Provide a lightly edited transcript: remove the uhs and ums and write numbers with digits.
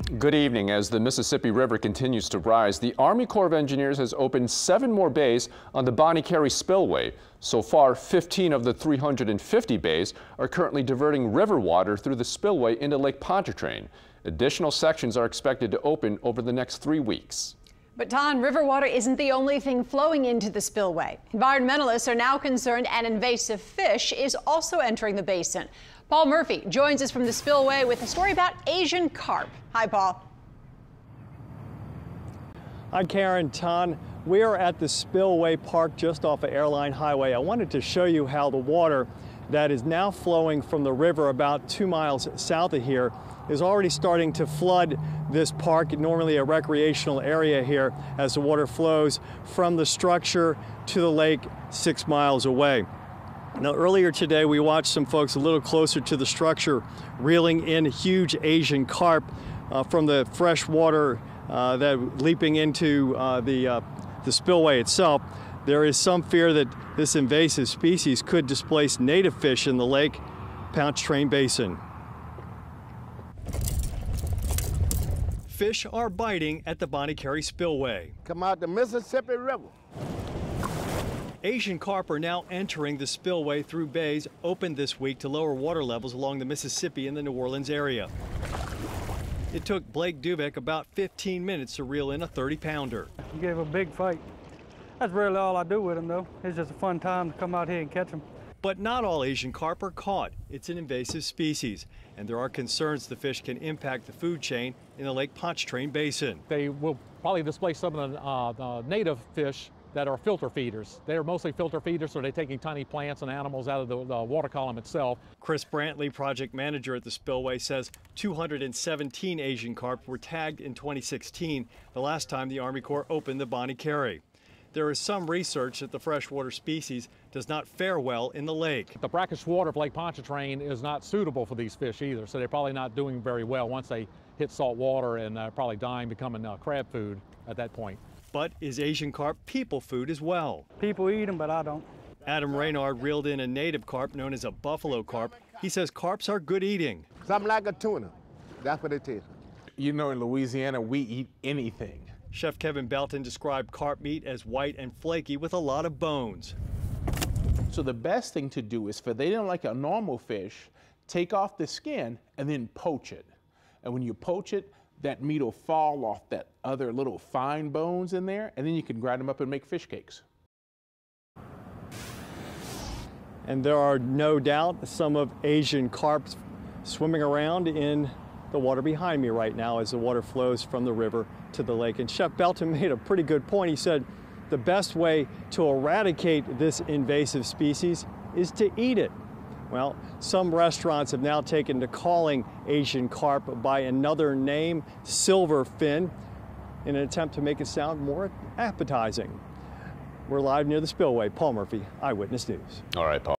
Good evening. As the Mississippi River continues to rise, the Army Corps of Engineers has opened 7 more bays on the Bonnie Carey Spillway. So far, 15 of the 350 bays are currently diverting river water through the spillway into Lake Pontchartrain. Additional sections are expected to open over the next 3 weeks. But Ton, river water isn't the only thing flowing into the spillway. Environmentalists are now concerned an invasive fish is also entering the basin. Paul Murphy joins us from the spillway with a story about Asian carp. Hi, Paul. Hi, Karen. Ton. We are at the Spillway Park just off of Airline Highway. I wanted to show you how the water that is now flowing from the river about 2 miles south of here is already starting to flood this park, normally a recreational area here, as the water flows from the structure to the lake 6 miles away. Now, earlier today, we watched some folks a little closer to the structure reeling in huge Asian carp from the fresh water that leaping into the spillway itself. There is some fear that this invasive species could displace native fish in the Lake Pontchartrain Basin. Fish are biting at the Bonnie Carey Spillway. Come out the Mississippi River. Asian carp are now entering the spillway through bays opened this week to lower water levels along the Mississippi and the New Orleans area. It took Blake Dubek about 15 minutes to reel in a 30-pounder. He gave a big fight. That's really all I do with them, though. It's just a fun time to come out here and catch them. But not all Asian carp are caught. It's an invasive species, and there are concerns the fish can impact the food chain in the Lake Pontchartrain Basin. They will probably displace some of the native fish that are filter feeders. They are mostly filter feeders, so they're taking tiny plants and animals out of the water column itself. Chris Brantley, project manager at the Spillway, says 217 Asian carp were tagged in 2016, the last time the Army Corps opened the Bonnie Carey. There is some research that the freshwater species does not fare well in the lake. The brackish water of Lake Pontchartrain is not suitable for these fish either, so they're probably not doing very well once they hit salt water and probably dying, becoming crab food at that point. But is Asian carp people food as well? People eat them, but I don't. Adam Raynard reeled in a native carp known as a buffalo carp. He says carps are good eating. Something like a tuna. That's what it is. You know, in Louisiana, we eat anything. Chef Kevin Belton described carp meat as white and flaky with a lot of bones. So the best thing to do is, for they don't like a normal fish, take off the skin and then poach it. And when you poach it, that meat will fall off that other little fine bones in there, and then you can grind them up and make fish cakes. And there are no doubt some of Asian carp swimming around in the water behind me right now as the water flows from the river to the lake. And Chef Belton made a pretty good point. He said the best way to eradicate this invasive species is to eat it. Well, some restaurants have now taken to calling Asian carp by another name, silverfin, in an attempt to make it sound more appetizing. We're live near the spillway. Paul Murphy, Eyewitness News. All right, Paul.